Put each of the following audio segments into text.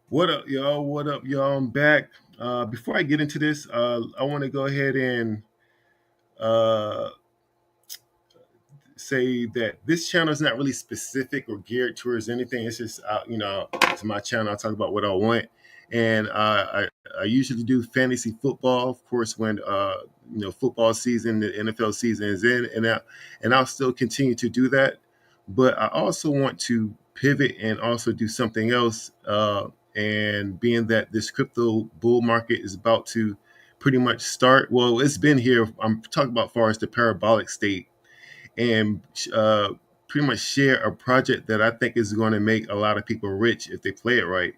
What up, y'all? What up, y'all? I'm back. Before I get into this, I want to go ahead and uh, say that this channel is not really specific or geared towards anything. It's just, it's my channel. I talk about what I want, and I usually do fantasy football, of course, when football season, the NFL season is in, and I'll still continue to do that. But I also want to pivot and also do something else. And being that this crypto bull market is about to pretty much start, well, it's been here. I'm talking about far as the parabolic state and uh, pretty much share a project that I think is going to make a lot of people rich if they play it right.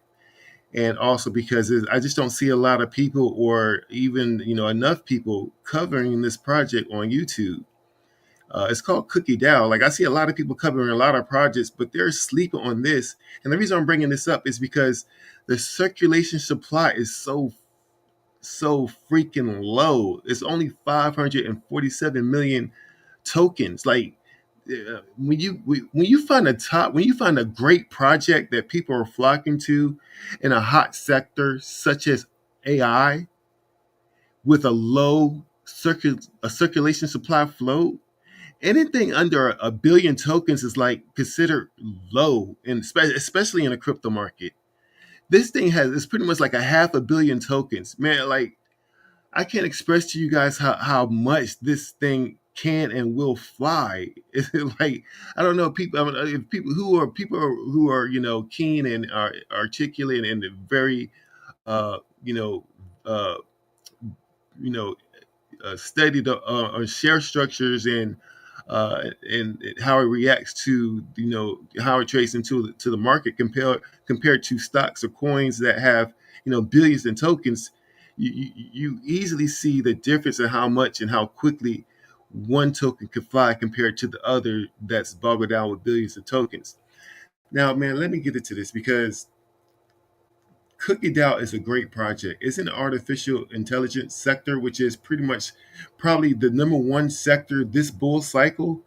And also because I just don't see a lot of people, or even enough people covering this project on YouTube. It's called Cookie DAO. Like I see a lot of people covering a lot of projects, but they're sleeping on this. And the reason I'm bringing this up is because the circulation supply is so freaking low. It's only 547 million tokens. Like when you find a great project that people are flocking to in a hot sector such as AI with a a circulation supply flow, anything under a billion tokens is like considered low, and especially in a crypto market. This thing has it's pretty much like a half a billion tokens, man. Like I can't express to you guys how much this thing can and will fly. It's like I don't know people. I mean, if people who are keen and are articulate and very uh, you know uh, you know studied on share structures and how it reacts to how it trades into to the market compared to stocks or coins that have billions in tokens. You easily see the difference in how much and how quickly one token could fly compared to the other that's boggled down with billions of tokens. Now, man, let me get into this because Cookie DAO is a great project. It's in the artificial intelligence sector, which is pretty much probably the number one sector this bull cycle.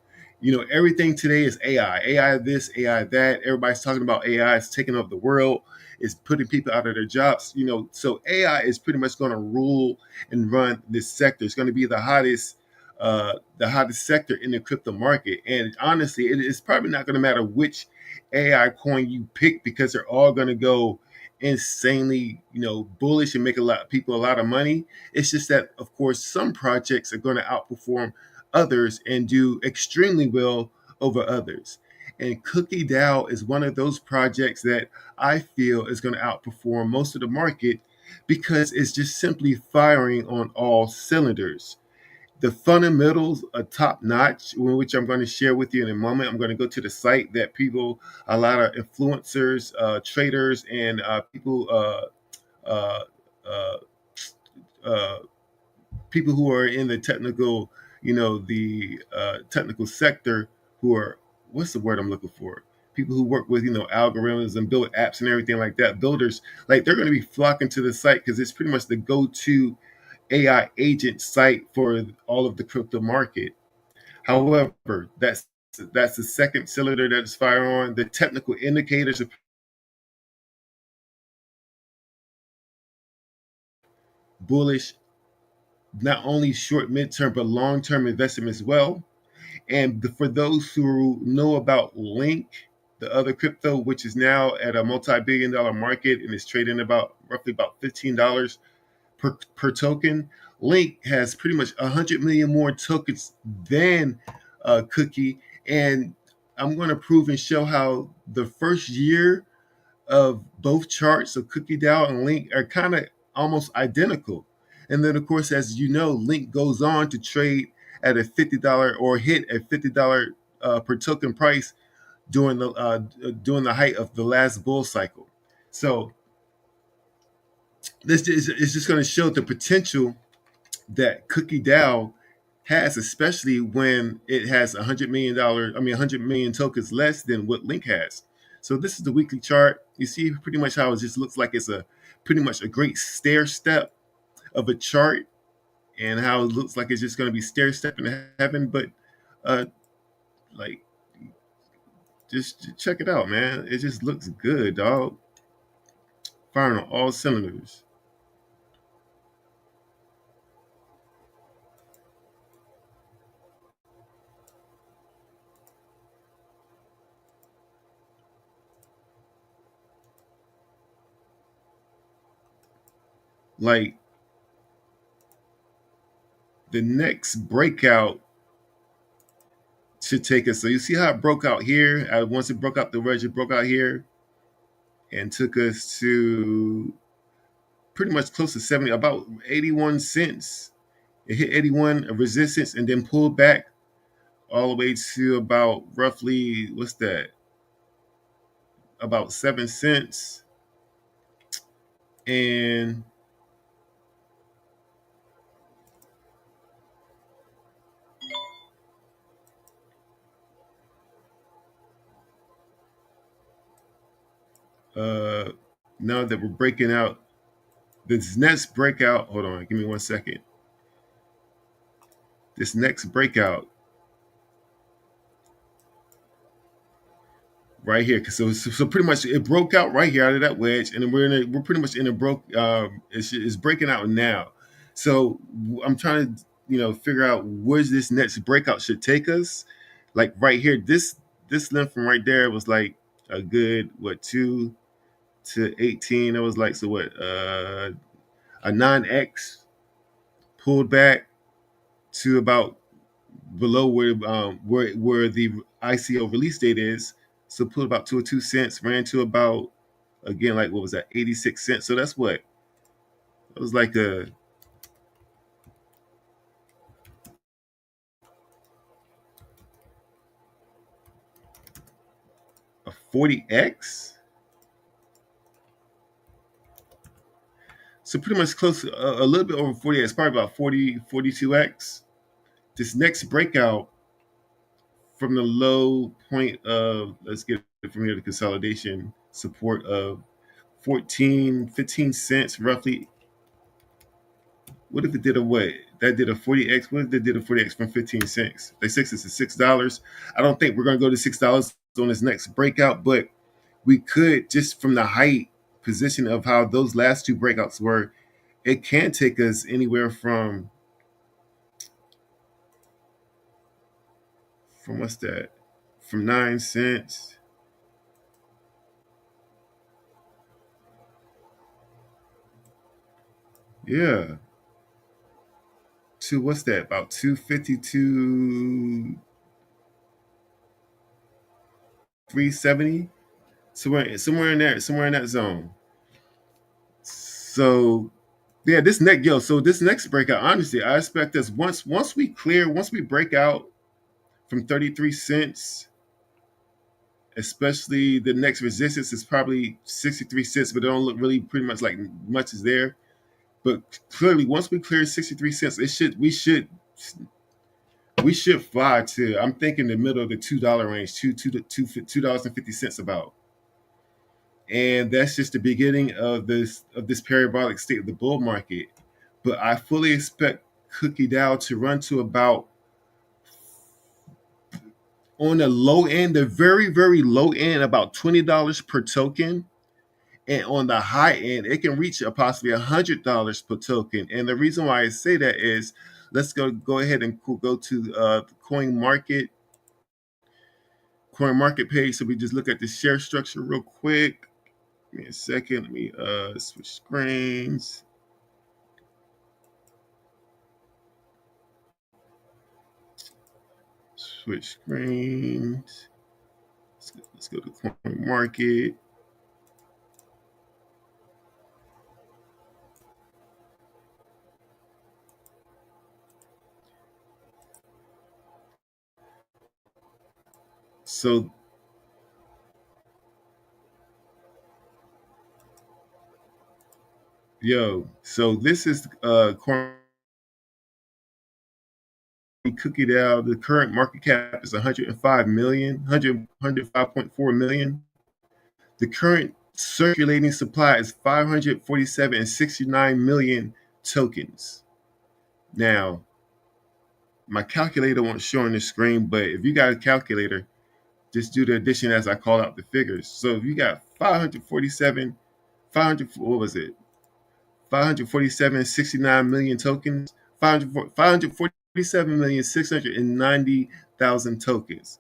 Everything today is AI. AI this, AI that. Everybody's talking about AI. It's taking over the world. It's putting people out of their jobs. So AI is pretty much going to rule and run this sector. It's going to be the hottest sector in the crypto market. And honestly, it's probably not going to matter which AI coin you pick because they're all going to go insanely, bullish and make a lot of people a lot of money. It's just that, of course, some projects are going to outperform others and do extremely well over others. And Cookie DAO is one of those projects that I feel is going to outperform most of the market because it's just simply firing on all cylinders. The fundamentals are top notch, which I'm going to share with you in a moment. I'm going to go to the site that a lot of influencers, traders, and uh, uh, uh, people who are in the technical, the technical sector, who are what's the word I'm looking for? People who work with algorithms and build apps and everything like that. Builders, like they're going to be flocking to the site because it's pretty much the go-to AI agent site for all of the crypto market. However, that's the second cylinder that is firing on. The technical indicators are bullish, not only short, midterm, but long term investment as well. And for those who know about Link, the other crypto, which is now at a multi-billion-dollar market and is trading about roughly about $15 per token, Link has pretty much 100 million more tokens than Cookie. And I'm going to prove and show how the first year of both charts of Cookie DAO and Link are kind of almost identical. And then, of course, as you know, Link goes on to trade at a $50 or hit a $50 per token price during the height of the last bull cycle. So this is just going to show the potential that Cookie DAO has, especially when it has $100 million, 100 million tokens less than what Link has. So this is the weekly chart. You see pretty much how it just looks like it's a pretty much a great stair step of a chart, and how it looks like it's just going to be stair stepping to heaven. But uh, like, just check it out, man. It just looks good, dog. firing on all cylinders. Like the next breakout should take us. So you see how it broke out here? Once it broke out the wedge, it broke out here and took us to pretty much close to 70, about 81 cents. It hit 81 resistance and then pulled back all the way to about roughly, what's that? About 7 cents. And uh, now that we're breaking out, this next breakout, hold on, give me 1 second. This next breakout right here. So pretty much it broke out right here out of that wedge, and then we're pretty much in a broke. It's breaking out now. So I'm trying to figure out where this next breakout should take us. Like right here, this length from right there was like a good 2 to 18. It was like so what a 9x pulled back to about below where the ICO release date is. So pulled about 2 or 2 cents, ran to about again like what was that 86 cents. So that's what it was like a 40x. So pretty much close a little bit over 40x, probably about 42x. This next breakout from the low point of let's get it from here to consolidation support of 15 cents roughly. What if it did a what? That did a 40x. What if it did a 40x from 15 cents? They six is $6. I don't think we're gonna go to $6 on this next breakout, but we could just from the height position of how those last two breakouts were, it can take us anywhere from what's that? From 9 cents. Yeah. To what's that? About 250 to 370. Somewhere in that zone. So yeah, this next breakout, honestly, I expect us once we break out from 33 cents, especially the next resistance is probably 63 cents, but it don't look really pretty much like much is there. But clearly once we clear 63 cents, we should fly to I'm thinking the middle of the $2 range, $2.50 about. And that's just the beginning of this parabolic state of the bull market. But I fully expect Cookie DAO to run to about on the low end, the very very low end, about $20 per token, and on the high end, it can reach possibly $100 per token. And the reason why I say that is, let's go ahead and go to the coin market page. So we just look at the share structure real quick. Give me a second. Let me switch screens. Switch screens. Let's go to coin market. So so this is coin Cookie DAO. The current market cap is 105 million, 105.4 million. The current circulating supply is 547 and 69 million tokens. Now, my calculator won't show on the screen, but if you got a calculator, just do the addition as I call out the figures. So if you got 547 500, what was it? 547.69 million tokens. 547,690,000 tokens.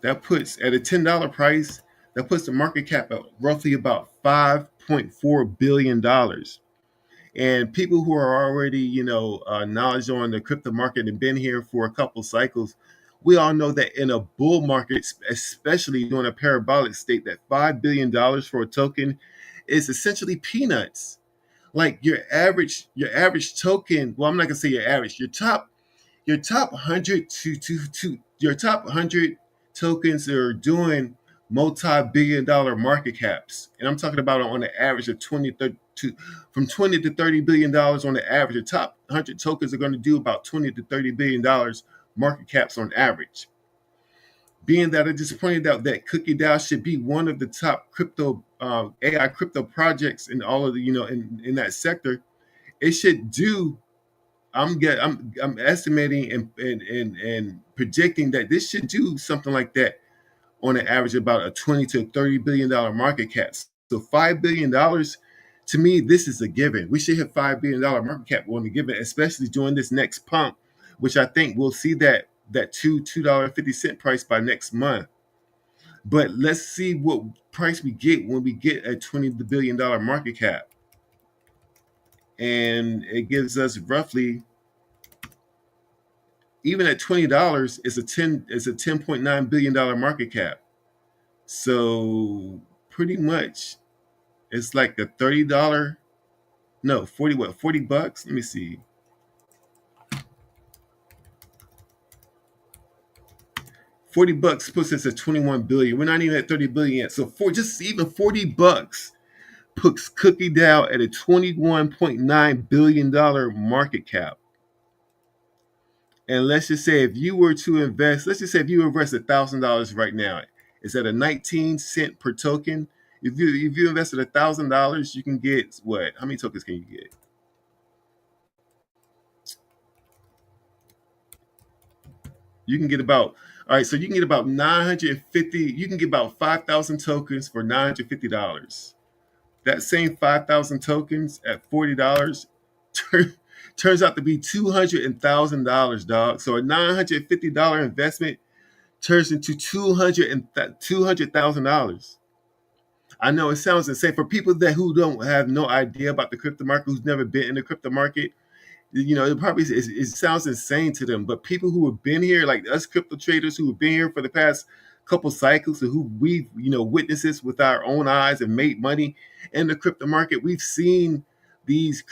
That puts at a $10 price, that puts the market cap at roughly about $5.4 billion. And people who are already, knowledge on the crypto market and been here for a couple cycles, we all know that in a bull market, especially during a parabolic state, that $5 billion for a token is essentially peanuts. Like your average token. Well, I'm not gonna say your average. Your top 100 to your top 100 tokens are doing multi-billion-dollar market caps, and I'm talking about on the average of 20 to 30 billion dollars on the average. The top 100 tokens are going to do about 20 to 30 billion dollars market caps on average. Being that I just pointed out that Cookie DAO should be one of the top crypto AI crypto projects in all of the in that sector, it should do. I'm estimating and predicting that this should do something like that on an average about a 20 to $30 billion market cap. So $5 billion, to me, this is a given. We should hit $5 billion market cap on the given, especially during this next pump, which I think we'll see that $2.50 price by next month. But let's see what price we get when we get a $20 billion market cap. And it gives us roughly, even at $20, it's a $10.9 billion market cap. So pretty much it's like a $30, no, 40 bucks. Let me see. 40 bucks puts us at 21 billion. We're not even at 30 billion yet. So for just even 40 bucks puts Cookie DAO at a $21.9 billion market cap. And let's just say if you were to invest, let's just say if you invest $1,000 right now, it's at a 19 cent per token. If you invested $1,000, you can get what? How many tokens can you get? You can get about, all right, so you can get about 950, you can get about 5,000 tokens for $950. That same 5,000 tokens at $40 turn, turns out to be $200,000, dog. So a $950 investment turns into $200,000. I know it sounds insane for people that who don't have no idea about the crypto market, who's never been in the crypto market. It sounds insane to them, but people who have been here, like us crypto traders who have been here for the past couple cycles, and who we've witnessed this with our own eyes and made money in the crypto market, we've seen these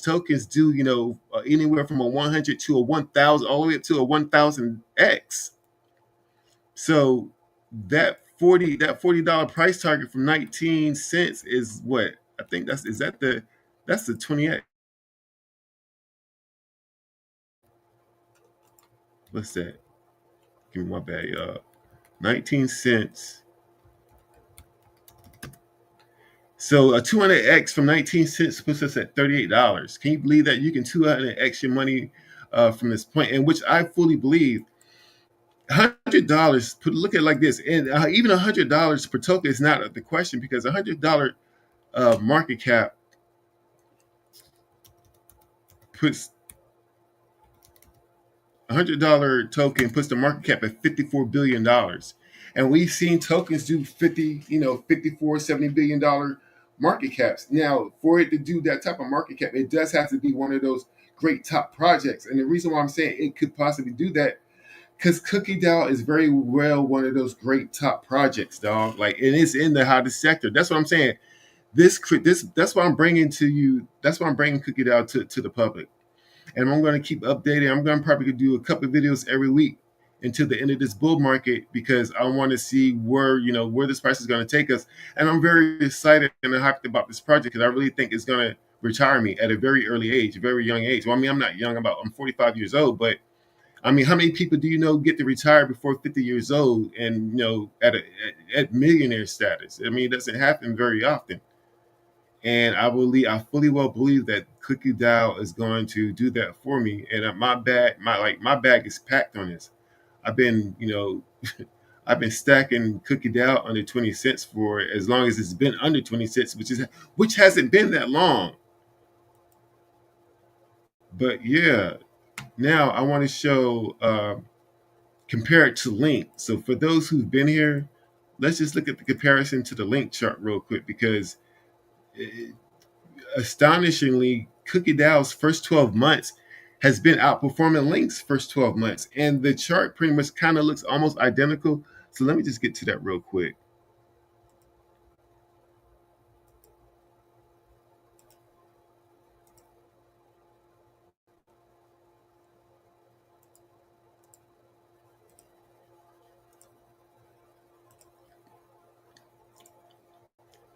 tokens do anywhere from a 100 to a 1,000, all the way up to a 1,000x. So that $40 price target from 19 cents is what I think that's the 20x. What's that? Give me my bad, y'all. 19 cents. So a 200x from 19 cents puts us at $38. Can you believe that you can 200x your money from this point? And which I fully believe. $100. Look at it like this, and even $100 per token is not the question, because $100 market cap puts $100 token puts the market cap at $54 billion, and we've seen tokens do 54, $70 billion market caps. Now, for it to do that type of market cap, it does have to be one of those great top projects. And the reason why I'm saying it could possibly do that, because Cookie DAO is very well one of those great top projects, dog. Like, and it's in the hottest sector. That's what I'm saying. This that's why I'm bringing to you. That's why I'm bringing Cookie DAO to the public, and I'm going to keep updating. I'm going to probably do a couple of videos every week until the end of this bull market, because I want to see where this price is going to take us. And I'm very excited and hyped about this project, because I really think it's going to retire me at a very early age, a very young age. Well, I mean, I'm not young. I'm 45 years old, but I mean, how many people do you know get to retire before 50 years old, and at millionaire status? I mean, it doesn't happen very often. And I fully well believe that Cookie DAO is going to do that for me. And my bag is packed on this. I've been, I've been stacking Cookie Dow under 20 cents for as long as it's been under 20 cents, which hasn't been that long. But yeah, now I want to show compare it to Link. So for those who've been here, let's just look at the comparison to the Link chart real quick because eh, astonishingly, Cookie Dow's first 12 months has been outperforming Link's first 12 months. And the chart pretty much kind of looks almost identical. So let me just get to that real quick.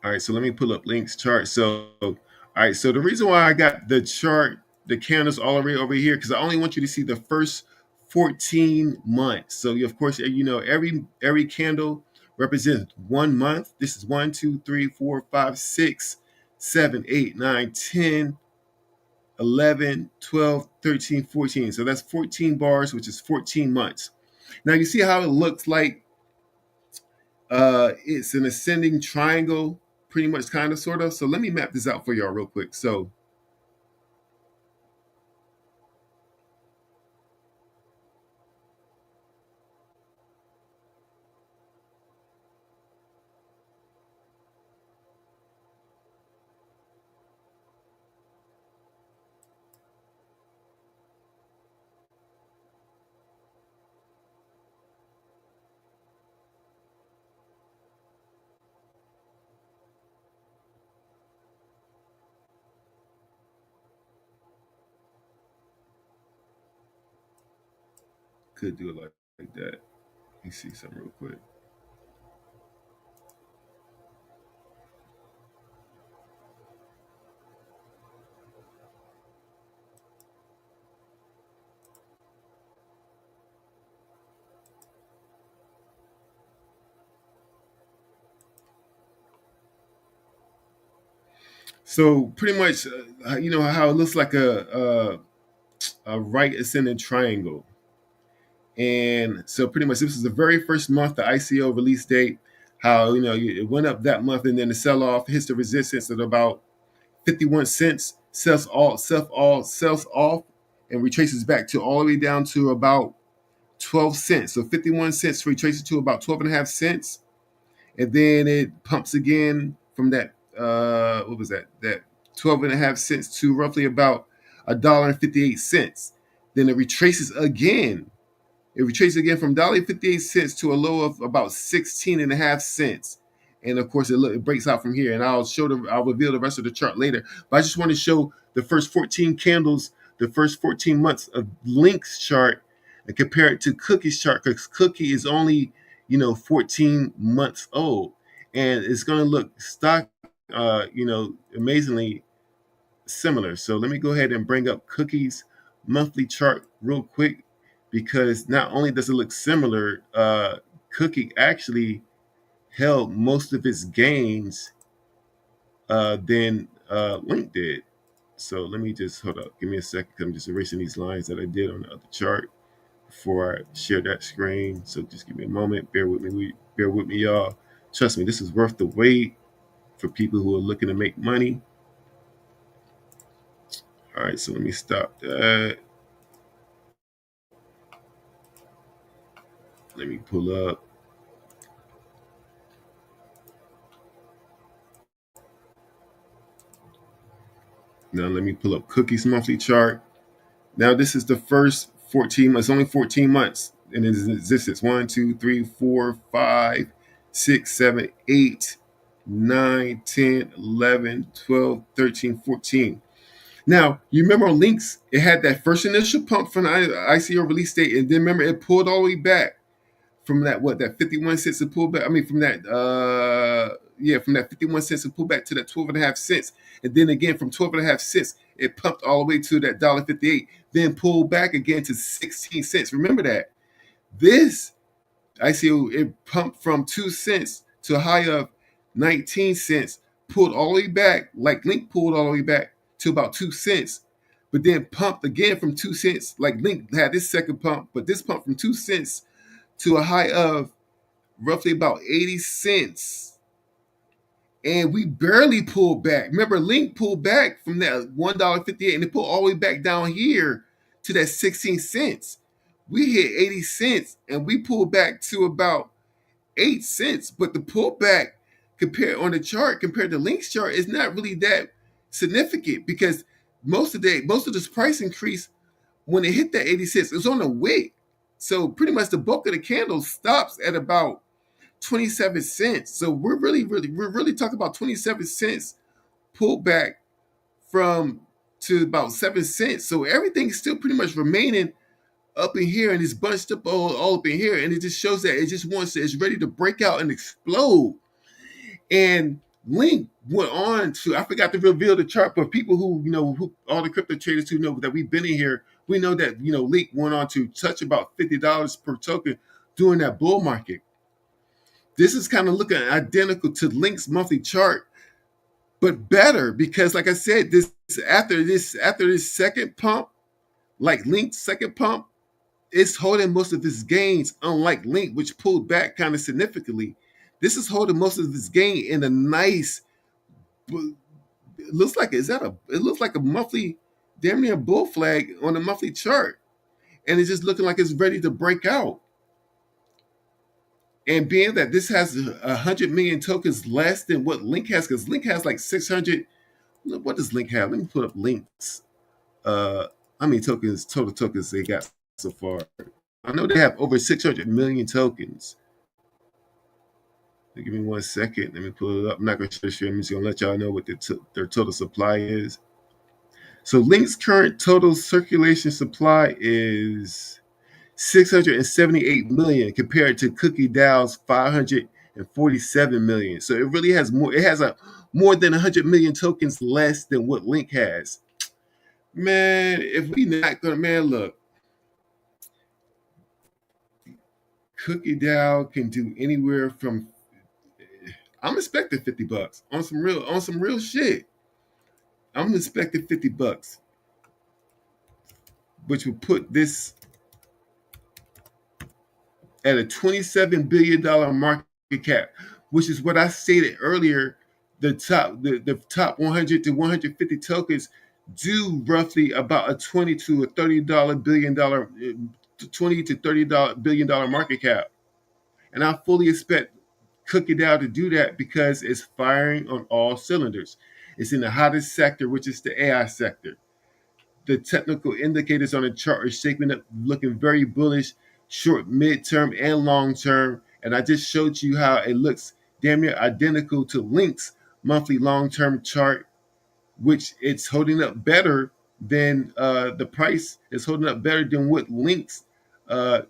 All right, so let me pull up Link's chart. So, all right, so the reason why I got the chart, the candles all the way over here, because I only want you to see the first 14 months. So, of course, every candle represents 1 month. This is 1, 2, 3, 4, 5, 6, 7, 8, 9, 10, 11, 12, 13, 14. So that's 14 bars, which is 14 months. Now you see how it looks like it's an ascending triangle, pretty much, kind of, sort of. So let me map this out for y'all real quick. So, could do it like that. Let me see something real quick. So pretty much, you know how it looks like a right ascending triangle. And so pretty much this is the very first month, the ICO release date. How it went up that month, and then the sell off hits the resistance at about 51 cents, sells off, and retraces back to all the way down to about 12 cents. So 51 cents retraces to about 12 and a half cents. And then it pumps again from that, what was that? That 12 and a half cents to roughly about $1.58. Then it retraces again. It retraces again from $1.58 to a low of about 16 and a half cents. And of course, it breaks out from here. And I'll reveal the rest of the chart later. But I just want to show the first 14 candles, the first 14 months of Link's chart, and compare it to Cookie's chart, because Cookie is only 14 months old, and it's going to look amazingly similar. So let me go ahead and bring up Cookie's monthly chart real quick, because not only does it look similar, Cookie actually held most of its gains than Link did. So let me just hold up. Give me a second. I'm just erasing these lines that I did on the other chart before I share that screen. So just give me a moment. Bear with me. Bear with me, y'all. Trust me, this is worth the wait for people who are looking to make money. All right, so let me stop that. Let me pull up. Now let me pull up Cookie's monthly chart. Now this is the first 14 months. It's only 14 months in its existence. 1, 2, 3, 4, 5, 6, 7, 8, 9, 10, 11, 12, 13, 14. Now, you remember Lynx, it had that first initial pump from the ICO release date, and then remember it pulled all the way back from that 51 cents to pull back. I mean, from that 51 cents to pull back to that 12 and a half cents. And then again, from 12 and a half cents, it pumped all the way to that $1.58, then pulled back again to 16 cents. Remember that. This ICO, it pumped from 2 cents to a high of 19 cents, pulled all the way back, like Link pulled all the way back to about 2 cents, but then pumped again from 2 cents, like Link had this second pump, but this pump from 2 cents to a high of roughly about 80 cents. And we barely pulled back. Remember, Link pulled back from that $1.58 and it pulled all the way back down here to that 16 cents. We hit 80 cents and we pulled back to about 8 cents. But the pullback compared on the chart compared to Link's chart is not really that significant because most of this price increase when it hit that 80 cents, it was on the wick. So pretty much the bulk of the candle stops at about 27 cents. So we're really talking about 27 cents pullback from to about 7 cents. So everything's still pretty much remaining up in here and it's bunched up all up in here. And it just shows that it just wants to, it's ready to break out and explode. And Link went on to, I forgot to reveal the chart, but people who, who all the crypto traders who know that we've been in here, we know that, Link went on to touch about $50 per token during that bull market. This is kind of looking identical to Link's monthly chart, but better because, like I said, this after this second pump, like Link's second pump, it's holding most of its gains, unlike Link, which pulled back kind of significantly. This is holding most of its gain in a nice. It looks like it looks like a monthly, damn near bull flag on a monthly chart, and it's just looking like it's ready to break out. And being that this has 100 million tokens less than what Link has, because Link has like 600. What does Link have? Let me put up Link's. How many total tokens they got so far? I know they have over 600 million tokens. Give me 1 second. Let me pull it up. I'm not going to share. I'm just going to let y'all know what their total supply is. So Link's current total circulation supply is 678 million compared to Cookie DAO's 547 million. So it really has more. It has more than 100 million tokens less than what Link has. Man, if we not gonna, man, look, Cookie DAO can do anywhere from. I'm expecting $50 on some real shit. I'm expecting $50, which would put this at a $27 billion market cap, which is what I stated earlier. The top 100 to 150 tokens do roughly about a $20 to a $30 billion dollar, $20 to $30 billion market cap, and I fully expect Cookie DAO to do that because it's firing on all cylinders. It's in the hottest sector, which is the AI sector. The technical indicators on the chart are shaping up, looking very bullish, short, mid-term, and long-term. And I just showed you how it looks damn near identical to Link's monthly long-term chart, which it's holding up better than the price is holding up better than what Link's uh,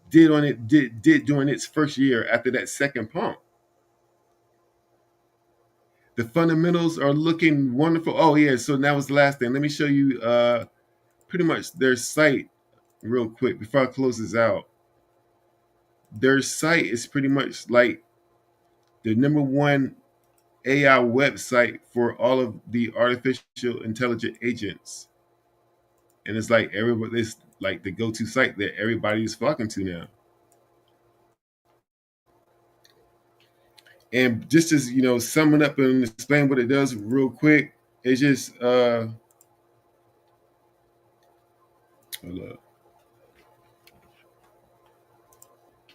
did during its first year after that second pump. The fundamentals are looking wonderful. Oh yeah, so that was the last thing. Let me show you pretty much their site real quick before I close this out. Their site is pretty much like the number one AI website for all of the artificial intelligent agents. And it's like everybody, it's like the go-to site that everybody is flocking to now. And just as summing up and explain what it does real quick, it's just hold up.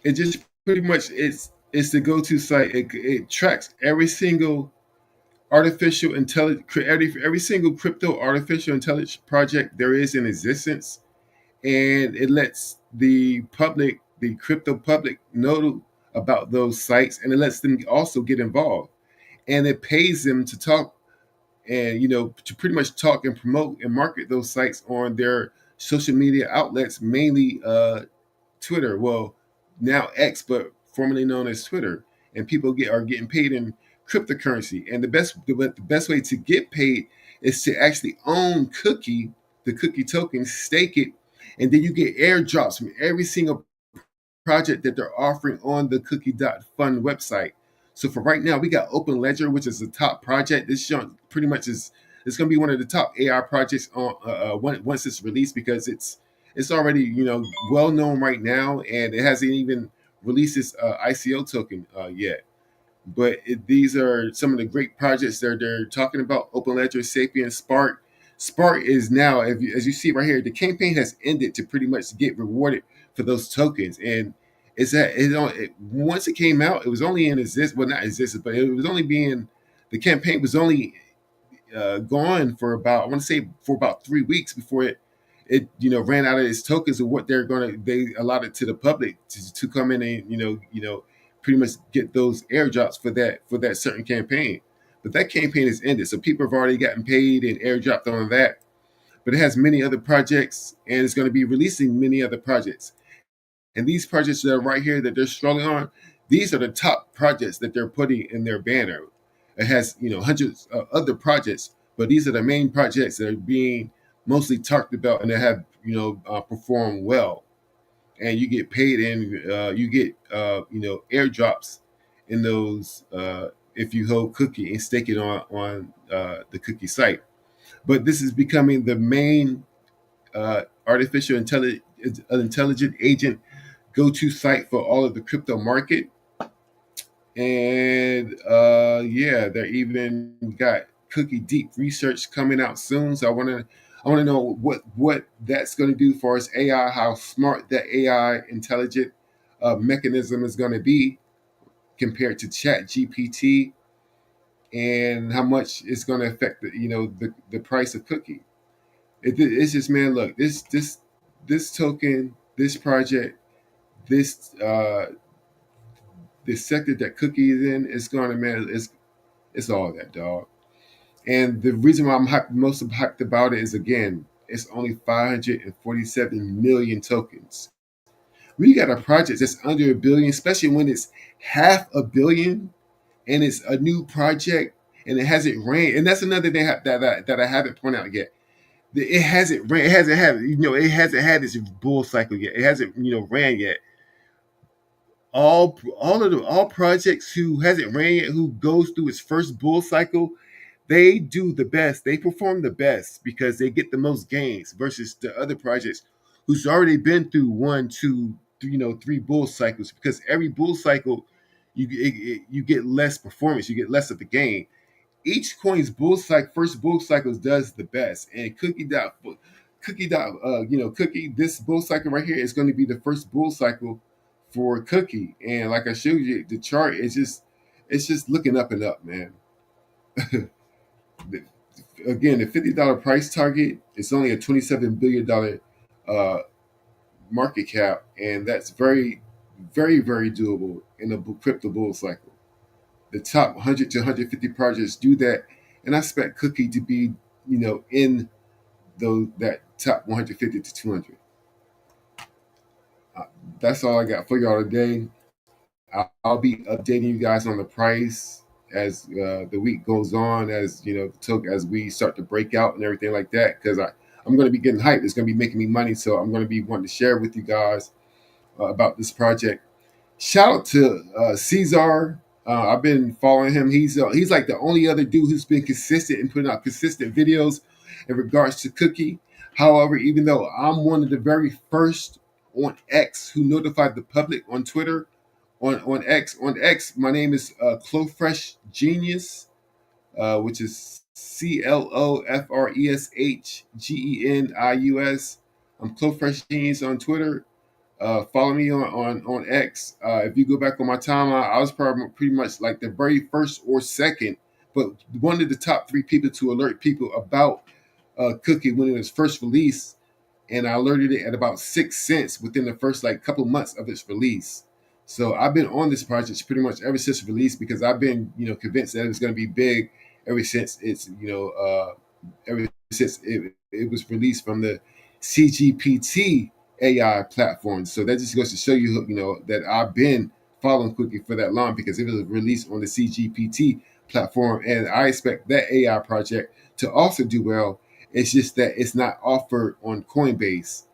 It just pretty much it's the go-to site. It tracks every single artificial intelligence, every single crypto artificial intelligence project there is in existence, and it lets the public, the crypto public, know about those sites, and it lets them also get involved, and it pays them to talk and to pretty much talk and promote and market those sites on their social media outlets, mainly Twitter. Well, now X, but formerly known as Twitter. And people are getting paid in cryptocurrency. And the best way to get paid is to actually own the Cookie token, stake it, and then you get airdrops from every single project that they're offering on the Cookie.fund website. So for right now, we got Open Ledger, which is the top project. This pretty much is it's going to be one of the top AI projects on once it's released because it's already well known right now, and it hasn't even released its ICO token yet. But these are some of the great projects that they're talking about. Open Ledger, Sapien, Spark. Spark is now, as you see right here, the campaign has ended to pretty much get rewarded for those tokens. And it's that once it came out, it was only in exist, well, not existence, but it was only being, the campaign was only gone for about, I want to say for about 3 weeks before it ran out of its tokens of what they allotted to the public to come in and pretty much get those airdrops for that certain campaign. But that campaign is ended, so people have already gotten paid and airdropped on that. But it has many other projects, and it's going to be releasing many other projects. And these projects that are right here that they're struggling on, these are the top projects that they're putting in their banner. It has hundreds of other projects, but these are the main projects that are being mostly talked about and that have performed well. And you get paid and you get airdrops in those if you hold cookie and stake it on the cookie site. But this is becoming the main artificial intelligent agent go-to site for all of the crypto market. And yeah, they even got cookie deep research coming out soon. So I want to know what that's going to do for us AI, how smart that AI intelligent mechanism is going to be compared to Chat GPT, and how much it's going to affect the price of cookie. It's just, man, look, this token, this project, this this sector that cookie is in, it's going to, man, it's all that, dog. And the reason why I'm most hyped about it is, again, it's only 547 million tokens. When you got a project that's under a billion, especially when it's half a billion and it's a new project and it hasn't ran, and that's another thing that I haven't pointed out yet. It hasn't ran, it hasn't had its bull cycle yet. It hasn't ran yet. All projects who hasn't ran yet, who goes through its first bull cycle, they do the best. They perform the best because they get the most gains versus the other projects who's already been through one, two, three bull cycles. Because every bull cycle, you get less performance, you get less of the gain. Each coin's first bull cycles does the best, and Cookie, this bull cycle right here is going to be the first bull cycle for Cookie. And like I showed you, the chart is just looking up and up, man. Again, the $50 price target is only a $27 billion uh, market cap, and that's very, very, very doable in a crypto bull cycle. The top 100 to 150 projects do that, and I expect Cookie to be, in that top 150 to 200. Uh, that's all I got for y'all today. I'll be updating you guys on the price as the week goes on, as as we start to break out and everything like that. Because I'm going to be getting hyped. It's going to be making me money, so I'm going to be wanting to share with you guys about this project. Shout out to Caesar. I've been following him. He's like the only other dude who's been consistent and putting out consistent videos in regards to Cookie. However, even though I'm one of the very first on X who notified the public on Twitter, on X, my name is Clofresh Genius, which is CLOFRESHGENIUS. I'm Clofresh Genius on Twitter. Follow me on X. If you go back on my timeline, I was probably pretty much like the very first or second, but one of the top three people to alert people about Cookie when it was first released, and I alerted it at about 6 cents within the first like couple months of its release. So I've been on this project pretty much ever since release because I've been convinced that it was going to be big ever since it was released from the CGPT AI platform. So that just goes to show you, that I've been following Quickie for that long because it was released on the CGPT platform, and I expect that AI project to also do well. It's just that it's not offered on Coinbase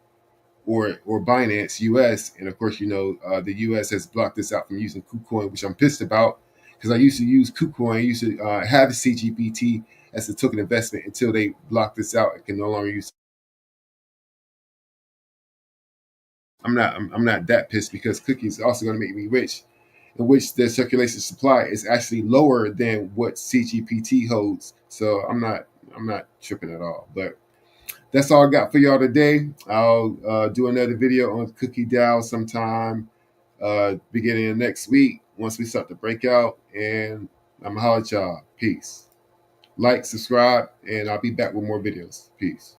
or Binance US, and of course, the US has blocked this out from using KuCoin, which I'm pissed about because I used to use KuCoin. I used to have the CGPT as a token investment until they blocked this out. I can no longer use I'm not that pissed because Cookie is also going to make me rich, in which the circulation supply is actually lower than what CGPT holds. So I'm not tripping at all. But that's all I got for y'all today. I'll do another video on Cookie DAO sometime beginning of next week once we start to break out. And I'm gonna holler at y'all. Peace. Like, subscribe, and I'll be back with more videos. Peace.